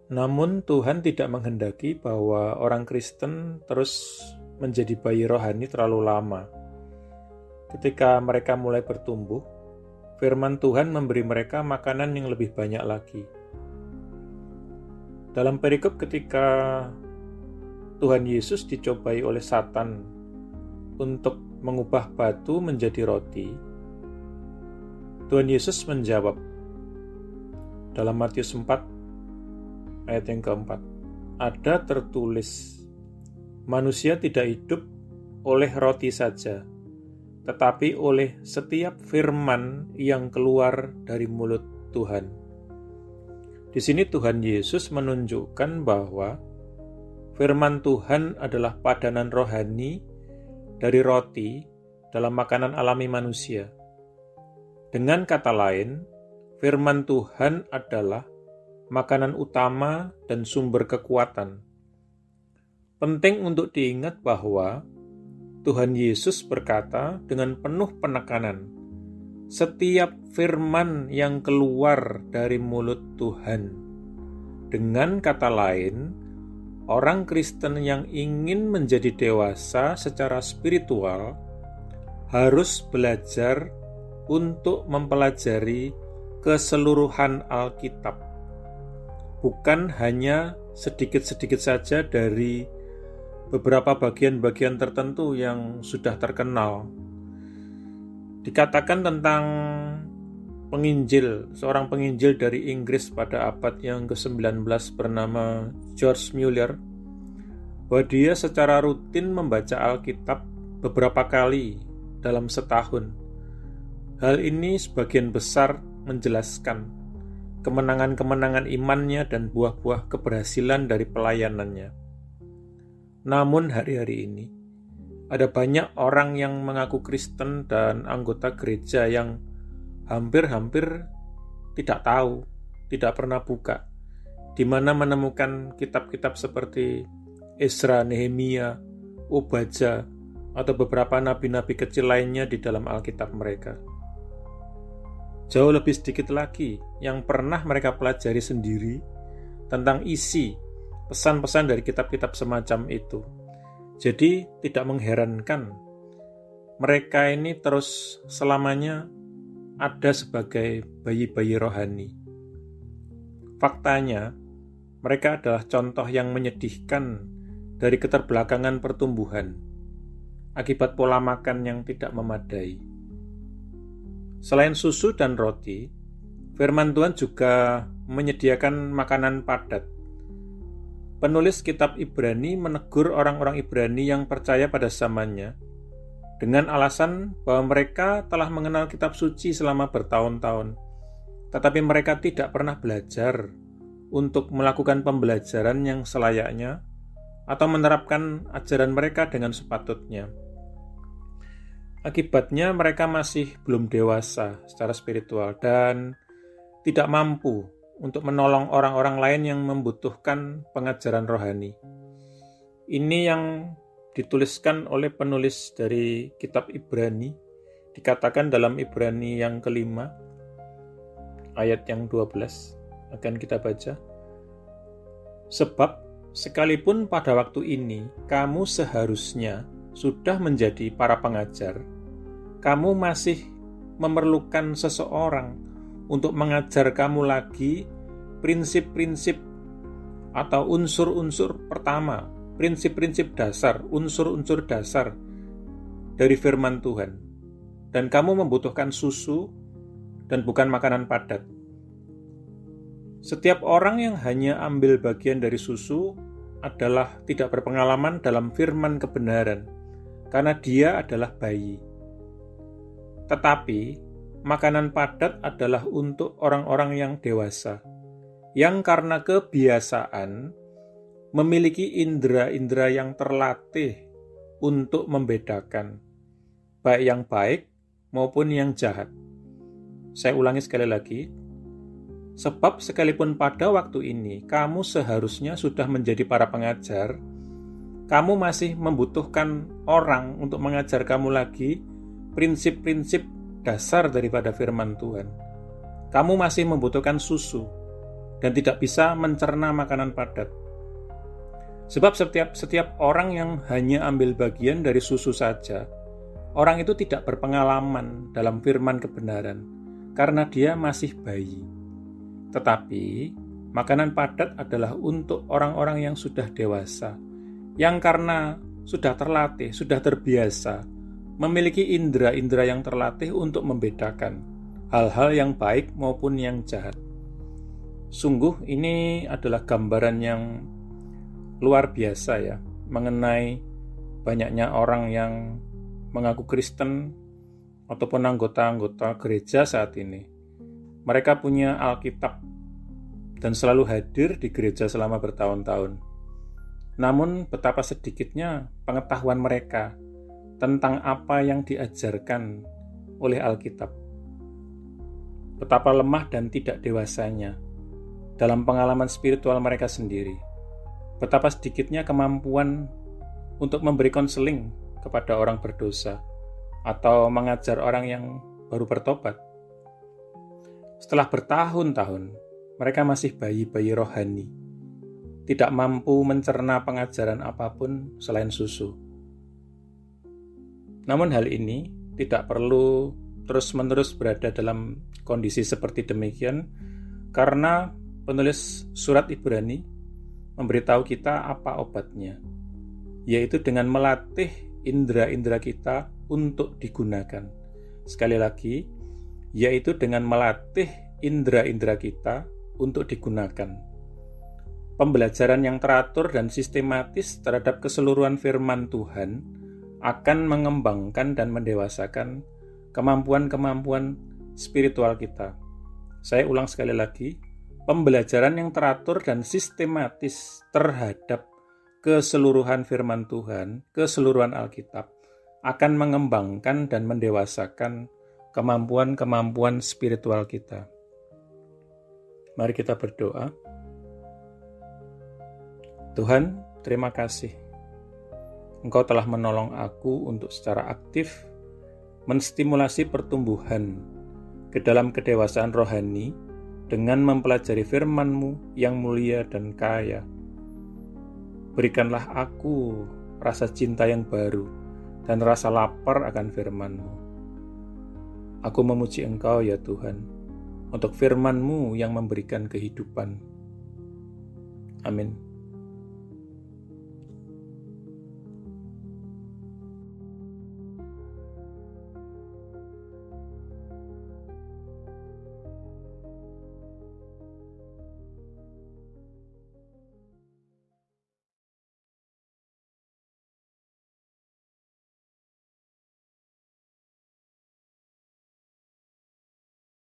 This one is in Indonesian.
Namun Tuhan tidak menghendaki bahwa orang Kristen terus menjadi bayi rohani terlalu lama. Ketika mereka mulai bertumbuh, firman Tuhan memberi mereka makanan yang lebih banyak lagi. Dalam perikop ketika Tuhan Yesus dicobai oleh Satan untuk mengubah batu menjadi roti, Tuhan Yesus menjawab dalam Matius 4 ayat yang keempat, ada tertulis, manusia tidak hidup oleh roti saja, tetapi oleh setiap firman yang keluar dari mulut Tuhan. Di sini Tuhan Yesus menunjukkan bahwa firman Tuhan adalah padanan rohani dari roti dalam makanan alami manusia. Dengan kata lain, firman Tuhan adalah makanan utama dan sumber kekuatan. Penting untuk diingat bahwa Tuhan Yesus berkata dengan penuh penekanan, setiap firman yang keluar dari mulut Tuhan. Dengan kata lain, orang Kristen yang ingin menjadi dewasa secara spiritual harus belajar untuk mempelajari keseluruhan Alkitab. Bukan hanya sedikit-sedikit saja dari beberapa bagian-bagian tertentu yang sudah terkenal. Dikatakan tentang seorang penginjil dari Inggris pada abad yang ke-19 bernama George Mueller, bahwa dia secara rutin membaca Alkitab beberapa kali dalam setahun. Hal ini sebagian besar menjelaskan kemenangan-kemenangan imannya dan buah-buah keberhasilan dari pelayanannya. Namun hari-hari ini, ada banyak orang yang mengaku Kristen dan anggota gereja yang hampir-hampir tidak tahu, tidak pernah buka, di mana menemukan kitab-kitab seperti Ezra, Nehemia, Obadja, atau beberapa nabi-nabi kecil lainnya di dalam Alkitab mereka. Jauh lebih sedikit lagi yang pernah mereka pelajari sendiri tentang isi pesan-pesan dari kitab-kitab semacam itu. Jadi tidak mengherankan mereka ini terus selamanya ada sebagai bayi-bayi rohani. Faktanya, mereka adalah contoh yang menyedihkan dari keterbelakangan pertumbuhan akibat pola makan yang tidak memadai. Selain susu dan roti, firman Tuhan juga menyediakan makanan padat. Penulis kitab Ibrani menegur orang-orang Ibrani yang percaya pada zamannya dengan alasan bahwa mereka telah mengenal kitab suci selama bertahun-tahun, tetapi mereka tidak pernah belajar untuk melakukan pembelajaran yang selayaknya atau menerapkan ajaran mereka dengan sepatutnya. Akibatnya mereka masih belum dewasa secara spiritual dan tidak mampu untuk menolong orang-orang lain yang membutuhkan pengajaran rohani. Ini yang dituliskan oleh penulis dari kitab Ibrani, dikatakan dalam Ibrani yang kelima, ayat yang 12, akan kita baca. Sebab sekalipun pada waktu ini kamu seharusnya sudah menjadi para pengajar, kamu masih memerlukan seseorang untuk mengajar kamu lagi prinsip-prinsip atau unsur-unsur pertama, prinsip-prinsip dasar, unsur-unsur dasar dari firman Tuhan. Dan kamu membutuhkan susu dan bukan makanan padat. Setiap orang yang hanya ambil bagian dari susu adalah tidak berpengalaman dalam firman kebenaran, karena dia adalah bayi. Tetapi, makanan padat adalah untuk orang-orang yang dewasa, yang karena kebiasaan memiliki indera-indera yang terlatih untuk membedakan, baik yang baik maupun yang jahat. Saya ulangi sekali lagi. Sebab sekalipun pada waktu ini kamu seharusnya sudah menjadi para pengajar, kamu masih membutuhkan orang untuk mengajar kamu lagi prinsip-prinsip dasar daripada firman Tuhan. Kamu masih membutuhkan susu. dan tidak bisa mencerna makanan padat. Sebab setiap orang yang hanya ambil bagian dari susu saja, orang itu tidak berpengalaman dalam firman kebenaran karena dia masih bayi. Tetapi makanan padat adalah untuk orang-orang yang sudah dewasa, yang karena sudah terlatih, sudah terbiasa, memiliki indera-indera yang terlatih untuk membedakan hal-hal yang baik maupun yang jahat. Sungguh ini adalah gambaran yang luar biasa ya, mengenai banyaknya orang yang mengaku Kristen ataupun anggota-anggota gereja saat ini. Mereka punya Alkitab dan selalu hadir di gereja selama bertahun-tahun. Namun betapa sedikitnya pengetahuan mereka tentang apa yang diajarkan oleh Alkitab. Betapa lemah dan tidak dewasanya dalam pengalaman spiritual mereka sendiri. Betapa sedikitnya kemampuan untuk memberi konseling kepada orang berdosa atau mengajar orang yang baru bertobat. Setelah bertahun-tahun, mereka masih bayi-bayi rohani, tidak mampu mencerna pengajaran apapun selain susu. Namun hal ini tidak perlu terus-menerus berada dalam kondisi seperti demikian, karena penulis surat Ibrani memberitahu kita apa obatnya, yaitu dengan melatih indera-indera kita untuk digunakan. Sekali lagi, yaitu dengan melatih indera-indera kita untuk digunakan. Pembelajaran yang teratur dan sistematis terhadap keseluruhan firman Tuhan akan mengembangkan dan mendewasakan kemampuan-kemampuan spiritual kita. Saya ulang sekali lagi, pembelajaran yang teratur dan sistematis terhadap keseluruhan firman Tuhan, keseluruhan Alkitab, akan mengembangkan dan mendewasakan kemampuan-kemampuan spiritual kita. Mari kita berdoa. Tuhan, terima kasih. Engkau telah menolong aku untuk secara aktif menstimulasi pertumbuhan ke dalam kedewasaan rohani dengan mempelajari firman-Mu yang mulia dan kaya. Berikanlah aku rasa cinta yang baru dan rasa lapar akan firman-Mu. Aku memuji Engkau ya Tuhan, untuk firman-Mu yang memberikan kehidupan. Amin.